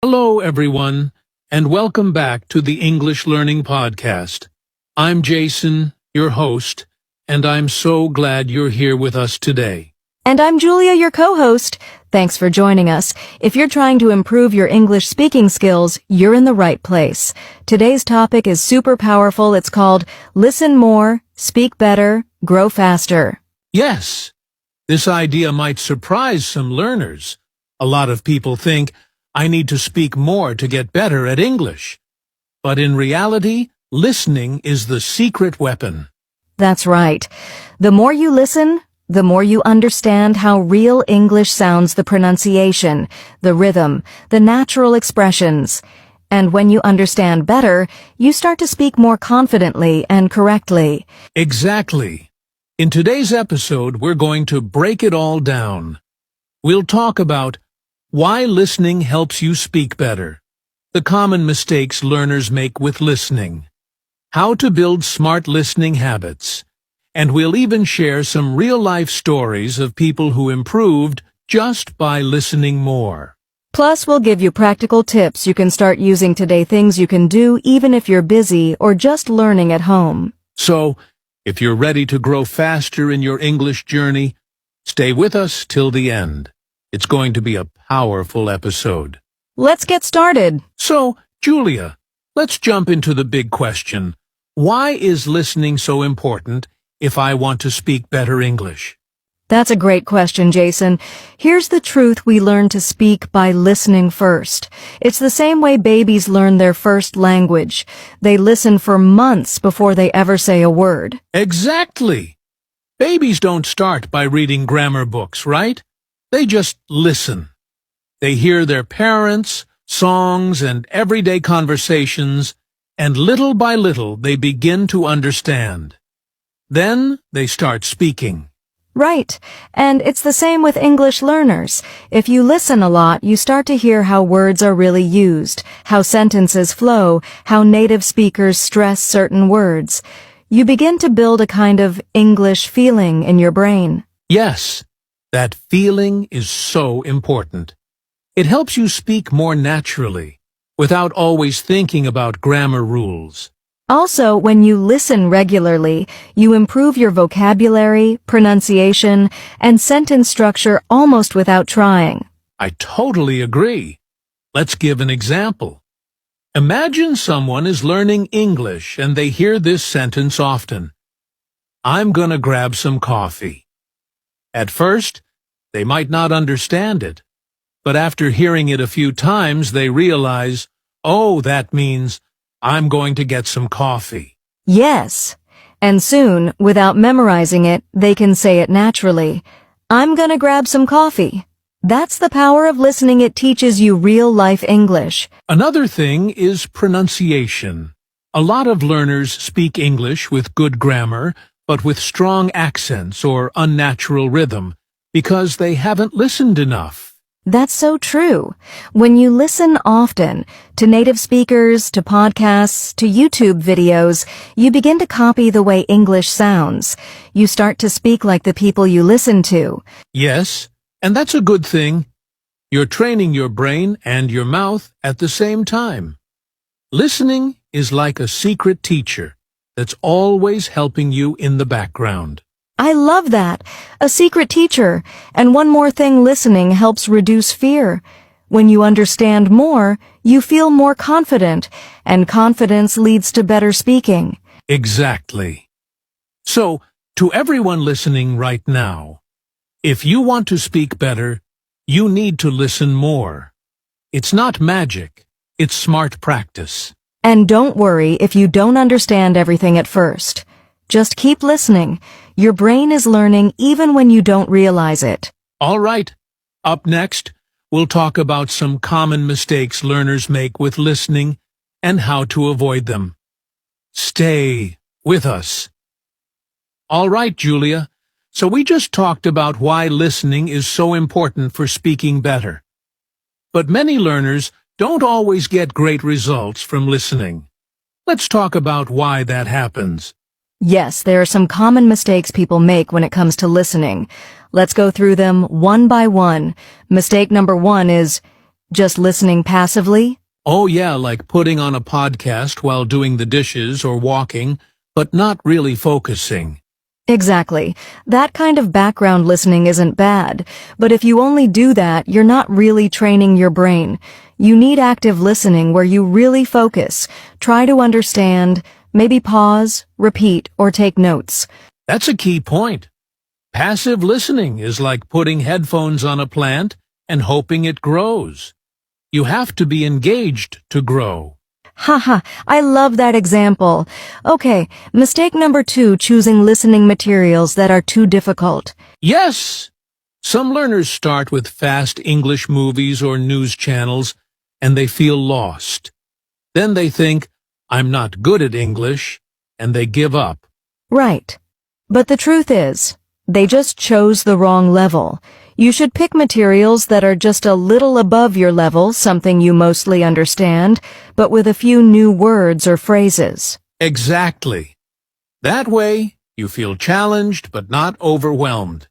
Hello, everyone, and welcome back to the English Learning Podcast. I'm Jason, your host, and I'm so glad you're here with us today. And I'm Julia, your co-host. Thanks for joining us. If you're trying to improve your English speaking skills, you're in the right place. Today's topic is super powerful. It's called Listen More, Speak Better, Grow Faster. Yes, this idea might surprise some learners. A lot of people think, I need to speak more to get better at English. But in reality, listening is the secret weapon. That's right. The more you listen, the more you understand how real English sounds, the pronunciation, the rhythm, the natural expressions. And when you understand better, you start to speak more confidently and correctly. Exactly. In today's episode, we're going to break it all down. We'll talk about why listening helps you speak better, the common mistakes learners make with listening, how to build smart listening habits, and we'll even share some real-life stories of people who improved just by listening more. Plus, we'll give you practical tips you can start using today, things you can do even if you're busy or just learning at home. So, if you're ready to grow faster in your English journey, stay with us till the end. It's going to be a powerful episode. Let's get started. So, Julia, let's jump into the big question. Why is listening so important if I want to speak better English? That's a great question, Jason. Here's the truth: we learn to speak by listening first. It's the same way babies learn their first language. They listen for months before they ever say a word. Exactly. Babies don't start by reading grammar books, right? They just listen. They hear their parents, songs, and everyday conversations, and little by little they begin to understand. Then they start speaking. Right. And it's the same with English learners. If you listen a lot, you start to hear how words are really used, how sentences flow, how native speakers stress certain words. You begin to build a kind of English feeling in your brain. Yes, that feeling is so important. It helps you speak more naturally, without always thinking about grammar rules. Also, when you listen regularly, you improve your vocabulary, pronunciation, and sentence structure almost without trying. I totally agree. Let's give an example. Imagine someone is learning English and they hear this sentence often. I'm gonna grab some coffee. At first, they might not understand it, but after hearing it a few times, they realize, oh, that means I'm going to get some coffee. Yes. And soon, without memorizing it, they can say it naturally. I'm gonna grab some coffee. That's the power of listening. It teaches you real-life English. Another thing is pronunciation. A lot of learners speak English with good grammar, but with strong accents or unnatural rhythm, because they haven't listened enough. That's so true. When you listen often, to native speakers, to podcasts, to YouTube videos, you begin to copy the way English sounds. You start to speak like the people you listen to. Yes, and that's a good thing. You're training your brain and your mouth at the same time. Listening is like a secret teacher that's always helping you in the background. I love that. A secret teacher. And one more thing, listening helps reduce fear. When you understand more, you feel more confident, and confidence leads to better speaking. Exactly. So, to everyone listening right now, if you want to speak better, you need to listen more. It's not magic, it's smart practice. And don't worry if you don't understand everything at first. Just keep listening. Your brain is learning even when you don't realize it. All right. Up next, we'll talk about some common mistakes learners make with listening and how to avoid them. Stay with us. All right, Julia. So we just talked about why listening is so important for speaking better. But many learners don't always get great results from listening. Let's talk about why that happens. Yes, there are some common mistakes people make when it comes to listening. Let's go through them one by one. Mistake number 1 is Just listening passively? Oh yeah, like putting on a podcast while doing the dishes or walking, but not really focusing. Exactly. That kind of background listening isn't bad, but if you only do that, you're not really training your brain. You need active listening where you really focus. Try to understand, maybe pause, repeat, or take notes. That's a key point. Passive listening is like putting headphones on a plant and hoping it grows. You have to be engaged to grow. Haha, I love that example. Okay, mistake number 2, choosing listening materials that are too difficult. Yes! Some learners start with fast English movies or news channels, and they feel lost. Then they think, I'm not good at English, and they give up. Right. But the truth is, they just chose the wrong level. You should pick materials that are just a little above your level, something you mostly understand, but with a few new words or phrases. Exactly. That way, you feel challenged but not overwhelmed.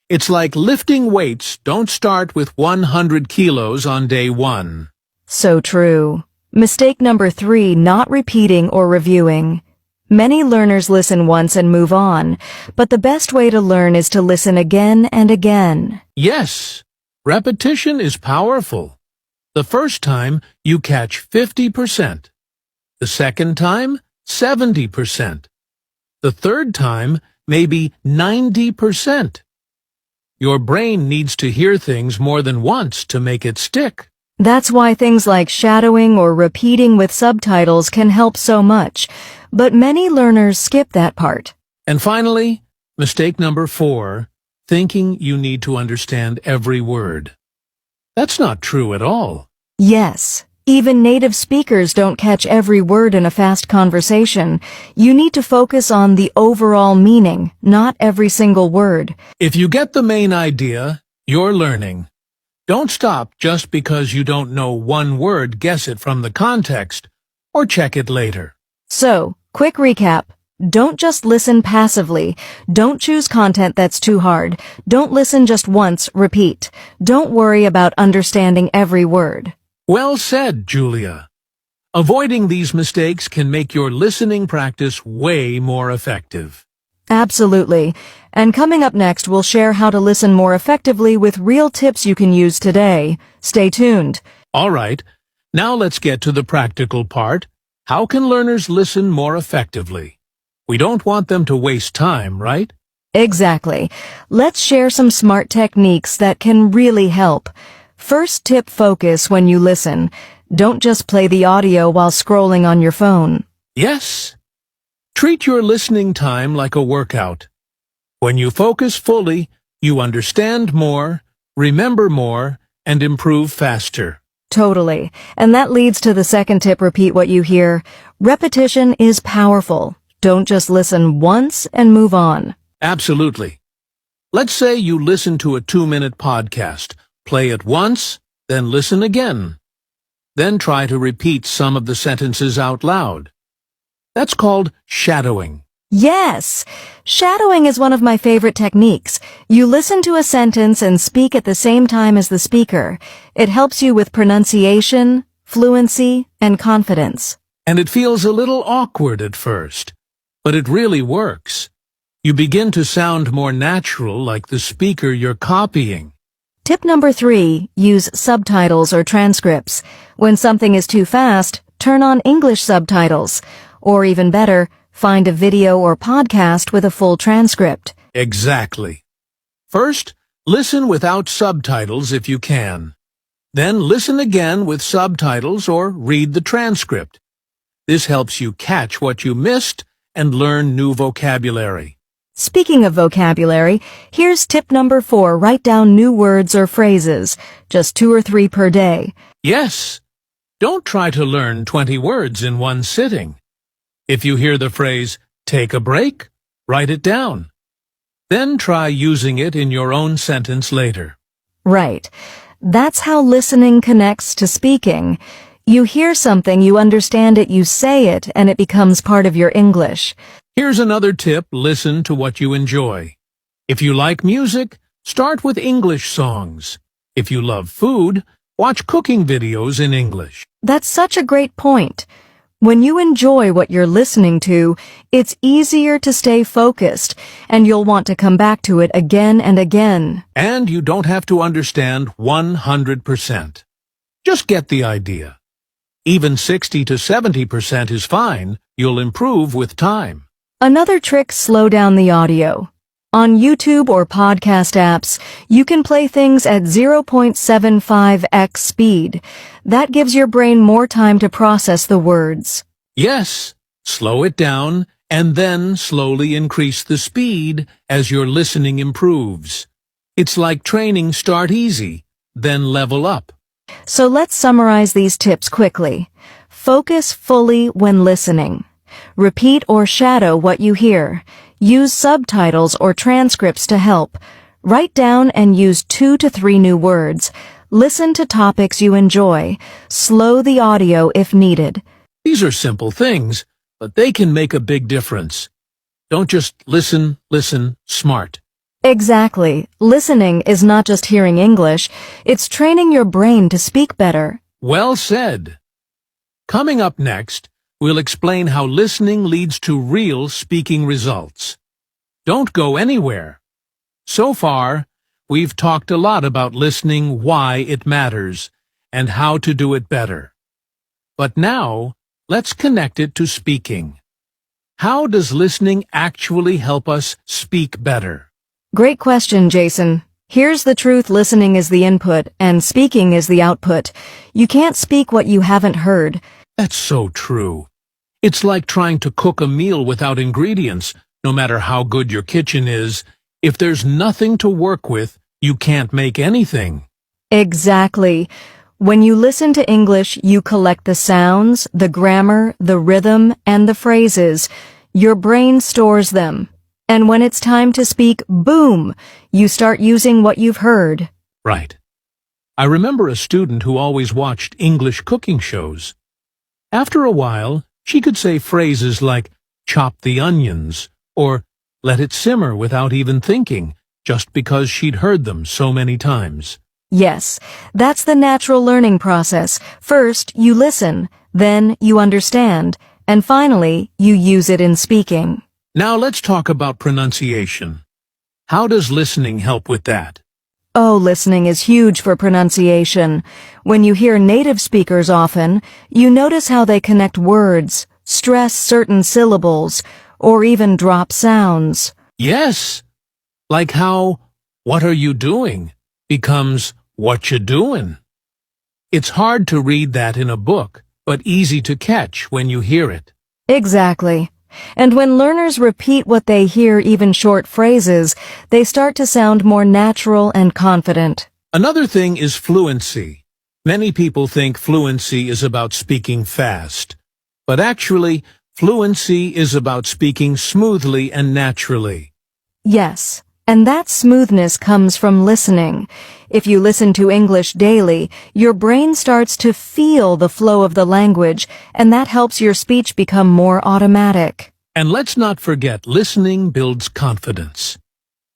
It's like lifting weights. Don't start with 100 kilos on day 1. So true. Mistake number 3, not repeating or reviewing. Many learners listen once and move on, but the best way to learn is to listen again and again. Yes, repetition is powerful. The first time, you catch 50%. The second time, 70%. The third time, maybe 90%. Your brain needs to hear things more than once to make it stick. That's why things like shadowing or repeating with subtitles can help so much, but many learners skip that part. And finally, mistake number 4, thinking you need to understand every word. That's not true at all. Yes, even native speakers don't catch every word in a fast conversation. You need to focus on the overall meaning, not every single word. If you get the main idea, you're learning. Don't stop just because you don't know one word. Guess it from the context, or check it later. So, quick recap. Don't just listen passively. Don't choose content that's too hard. Don't listen just once, repeat. Don't worry about understanding every word. Well said, Julia. Avoiding these mistakes can make your listening practice way more effective. Absolutely. And coming up next, we'll share how to listen more effectively with real tips you can use today. Stay tuned. All right, now let's get to the practical part. How can learners listen more effectively? We don't want them to waste time, right? Exactly. Let's share some smart techniques that can really help. First tip, focus when you listen. Don't just play the audio while scrolling on your phone. Yes. Treat your listening time like a workout. When you focus fully, you understand more, remember more, and improve faster. Totally. And that leads to the second tip, repeat what you hear. Repetition is powerful. Don't just listen once and move on. Absolutely. Let's say you listen to a 2-minute podcast. Play it once, then listen again. Then try to repeat some of the sentences out loud. That's called shadowing. Yes! Shadowing is one of my favorite techniques. You listen to a sentence and speak at the same time as the speaker. It helps you with pronunciation, fluency, and confidence. And it feels a little awkward at first, but it really works. You begin to sound more natural, like the speaker you're copying. Tip number 3, use subtitles or transcripts. When something is too fast, turn on English subtitles. Or even better, find a video or podcast with a full transcript. Exactly. First, listen without subtitles if you can. Then listen again with subtitles or read the transcript. This helps you catch what you missed and learn new vocabulary. Speaking of vocabulary, here's tip number 4, write down new words or phrases, just 2 or 3 per day. Yes. Don't try to learn 20 words in one sitting. If you hear the phrase, take a break, write it down. Then try using it in your own sentence later. Right. That's how listening connects to speaking. You hear something, you understand it, you say it, and it becomes part of your English. Here's another tip, listen to what you enjoy. If you like music, start with English songs. If you love food, Watch cooking videos in English. That's such a great point. When you enjoy what you're listening to, it's easier to stay focused, and you'll want to come back to it again and again. And you don't have to understand 100%. Just get the idea. Even 60 to 70% is fine. You'll improve with time. Another trick: slow down the audio. On YouTube or podcast apps, you can play things at 0.75x speed. That gives your brain more time to process the words. Yes, slow it down and then slowly increase the speed as your listening improves. It's like training: start easy, then level up. So let's summarize these tips quickly. Focus fully when listening. Repeat or shadow what you hear. Use subtitles or transcripts to help. Write down and use 2 to 3 new words. Listen to topics you enjoy. Slow the audio if needed. These are simple things, but they can make a big difference. Don't just listen, smart. Exactly. Listening is not just hearing English, it's training your brain to speak better. Well said. Coming up next, we'll explain how listening leads to real speaking results. Don't go anywhere. So far, we've talked a lot about listening, why it matters, and how to do it better. But now, let's connect it to speaking. How does listening actually help us speak better? Great question, Jason. Here's the truth: listening is the input, and speaking is the output. You can't speak what you haven't heard. That's so true. It's like trying to cook a meal without ingredients. No matter how good your kitchen is, if there's nothing to work with, you can't make anything. Exactly. When you listen to English, you collect the sounds, the grammar, the rhythm, and the phrases. Your brain stores them. And when it's time to speak, boom, you start using what you've heard. Right. I remember a student who always watched English cooking shows. After a while, she could say phrases like, chop the onions, or let it simmer without even thinking, just because she'd heard them so many times. Yes, that's the natural learning process. First, you listen, then you understand, and finally, you use it in speaking. Now let's talk about pronunciation. How does listening help with that? Oh, listening is huge for pronunciation. When you hear native speakers often, you notice how they connect words, stress certain syllables, or even drop sounds. Yes, like how "what are you doing" becomes "what you doing." It's hard to read that in a book, but easy to catch when you hear it. Exactly. And when learners repeat what they hear, even short phrases, they start to sound more natural and confident. Another thing is fluency. Many people think fluency is about speaking fast, but actually, fluency is about speaking smoothly and naturally. Yes, and that smoothness comes from listening. If you listen to English daily, your brain starts to feel the flow of the language, and that helps your speech become more automatic. And let's not forget, listening builds confidence.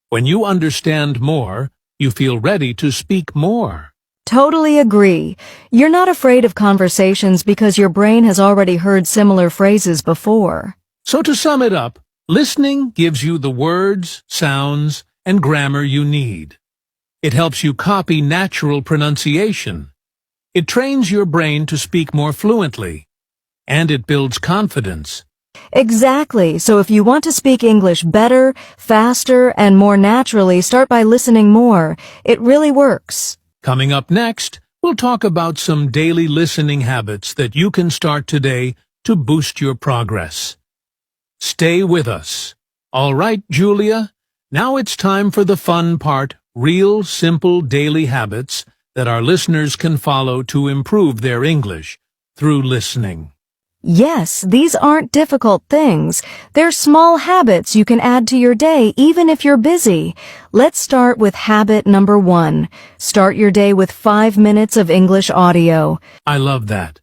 When you understand more, you feel ready to speak more. Totally agree. You're not afraid of conversations because your brain has already heard similar phrases before. So to sum it up, listening gives you the words, sounds, and grammar you need. It helps you copy natural pronunciation. It trains your brain to speak more fluently. And it builds confidence. Exactly. So if you want to speak English better, faster, and more naturally, start by listening more. It really works. Coming up next, we'll talk about some daily listening habits that you can start today to boost your progress. Stay with us. All right, Julia, now it's time for the fun part: real, simple daily habits that our listeners can follow to improve their English through listening. Yes, these aren't difficult things. They're small habits you can add to your day even if you're busy. Let's start with habit number 1. Start your day with 5 minutes of English audio. I love that.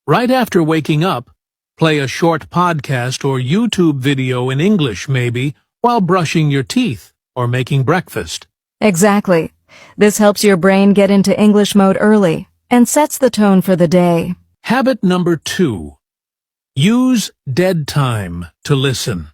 Right after waking up, play a short podcast or YouTube video in English maybe while brushing your teeth or making breakfast. Exactly. This helps your brain get into English mode early and sets the tone for the day. Habit number 2. Use dead time to listen.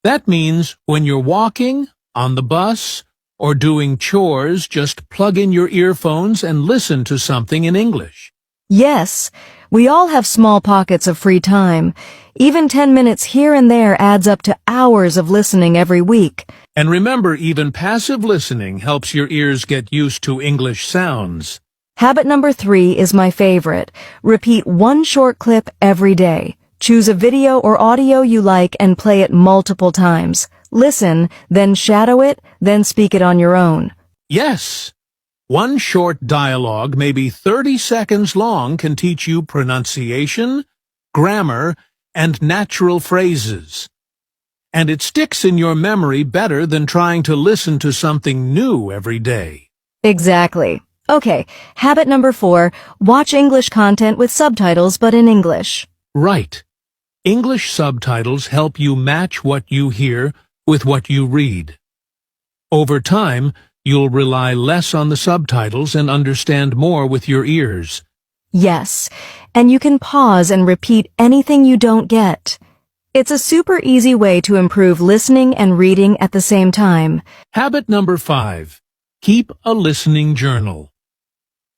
That means when you're walking, on the bus, or doing chores, just plug in your earphones and listen to something in English. Yes, we all have small pockets of free time. Even 10 minutes here and there adds up to hours of listening every week. And remember, even passive listening helps your ears get used to English sounds. Habit number 3 is my favorite. Repeat one short clip every day. Choose a video or audio you like and play it multiple times. Listen, then shadow it, then speak it on your own. Yes. One short dialogue, maybe 30 seconds long, can teach you pronunciation, grammar, and natural phrases. And it sticks in your memory better than trying to listen to something new every day. Exactly. Okay, habit number 4, watch English content with subtitles but in English. Right. English subtitles help you match what you hear with what you read. Over time, you'll rely less on the subtitles and understand more with your ears. Yes, and you can pause and repeat anything you don't get. It's a super easy way to improve listening and reading at the same time. Habit number 5. Keep a listening journal.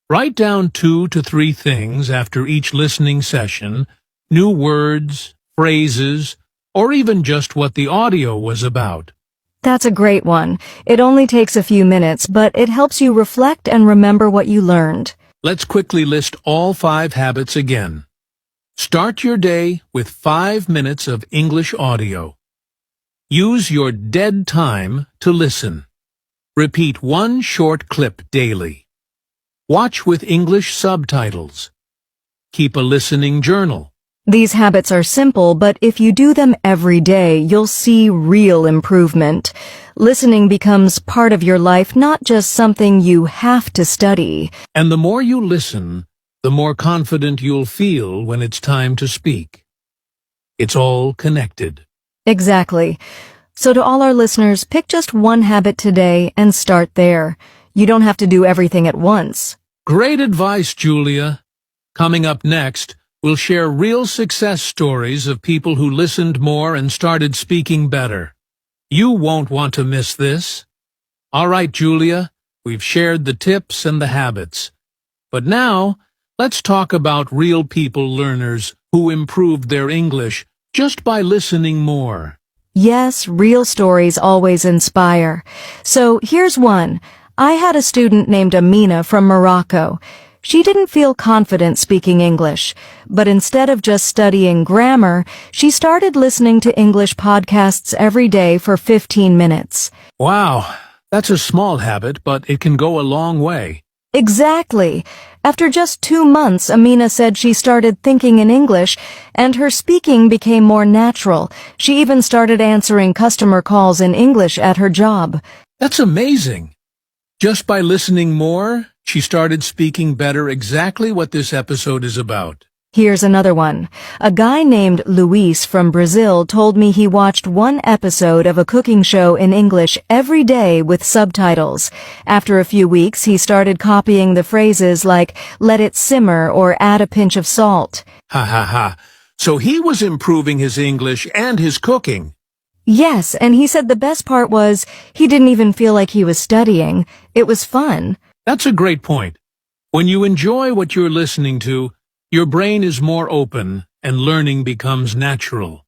Write down 2 to 3 things after each listening session, new words, phrases, or even just what the audio was about. That's a great one. It only takes a few minutes, but it helps you reflect and remember what you learned. Let's quickly list all 5 habits again. Start your day with 5 minutes of English audio. Use your dead time to listen. Repeat one short clip daily. Watch with English subtitles. Keep a listening journal. These habits are simple, but if you do them every day, you'll see real improvement. Listening becomes part of your life, not just something you have to study. And the more you listen, the more confident you'll feel when it's time to speak. It's all connected. Exactly. So to all our listeners, pick just one habit today and start there. You don't have to do everything at once. Great advice, Julia. Coming up next, we'll share real success stories of people who listened more and started speaking better. You won't want to miss this. All right, Julia, we've shared the tips and the habits. But now, let's talk about real people learners who improved their English just by listening more. Yes, real stories always inspire. So here's one. I had a student named Amina from Morocco. She didn't feel confident speaking English, but instead of just studying grammar, she started listening to English podcasts every day for 15 minutes. Wow, that's a small habit, but it can go a long way. Exactly. After just 2 months, Amina said she started thinking in English, and her speaking became more natural. She even started answering customer calls in English at her job. That's amazing. Just by listening more, she started speaking better, exactly what this episode is about. Here's another one. A guy named Luis from Brazil told me he watched one episode of a cooking show in English every day with subtitles. After a few weeks, he started copying the phrases like, let it simmer or add a pinch of salt. Ha ha ha. So he was improving his English and his cooking. Yes, and he said the best part was he didn't even feel like he was studying. It was fun. That's a great point. When you enjoy what you're listening to, your brain is more open and learning becomes natural.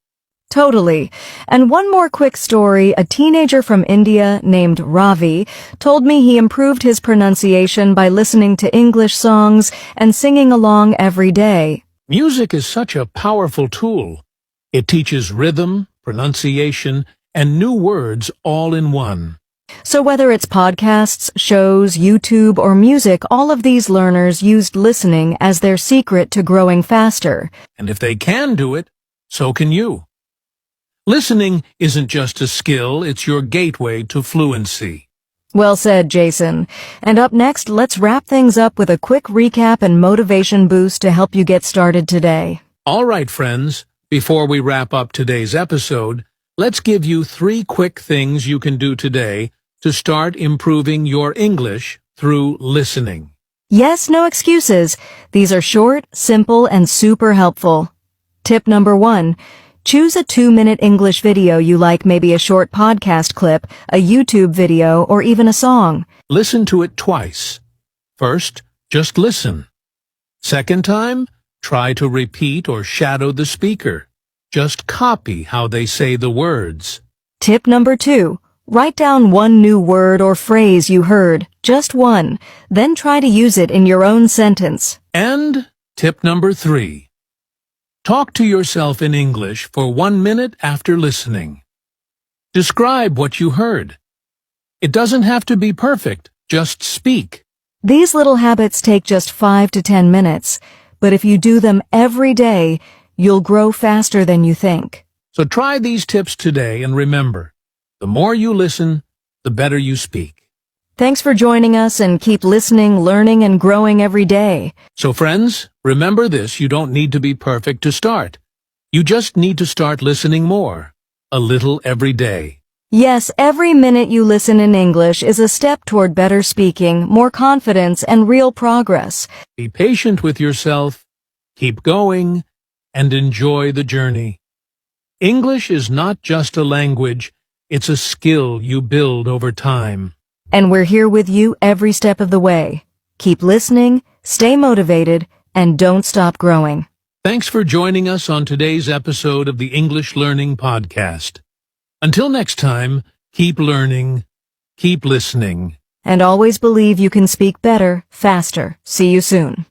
Totally. And one more quick story. A teenager from India named Ravi told me he improved his pronunciation by listening to English songs and singing along every day. Music is such a powerful tool. It teaches rhythm, pronunciation, and new words all in one. So whether it's podcasts, shows, YouTube, or music, all of these learners used listening as their secret to growing faster. And if they can do it, so can you. Listening isn't just a skill, it's your gateway to fluency. Well said, Jason. And up next, let's wrap things up with a quick recap and motivation boost to help you get started today. All right, friends, before we wrap up today's episode, let's give you 3 quick things you can do today to start improving your English through listening. Yes, no excuses. These are short, simple, and super helpful. Tip number 1. Choose a 2-minute English video you like, maybe a short podcast clip, a YouTube video, or even a song. Listen to it twice. First, just listen. Second time, try to repeat or shadow the speaker. Just copy how they say the words. Tip number 2. Write down one new word or phrase you heard, just one. Then try to use it in your own sentence. And tip number 3. Talk to yourself in English for 1 minute after listening. Describe what you heard. It doesn't have to be perfect, just speak. These little habits take just 5 to 10 minutes, but if you do them every day, you'll grow faster than you think. So try these tips today and remember, the more you listen, the better you speak. Thanks for joining us, and keep listening, learning, and growing every day. So friends, remember this, you don't need to be perfect to start. You just need to start listening more, a little every day. Yes, every minute you listen in English is a step toward better speaking, more confidence, and real progress. Be patient with yourself, keep going, and enjoy the journey. English is not just a language, it's a skill you build over time. And we're here with you every step of the way. Keep listening, stay motivated, and don't stop growing. Thanks for joining us on today's episode of the English Learning Podcast. Until next time, keep learning, keep listening. And always believe you can speak better, faster. See you soon.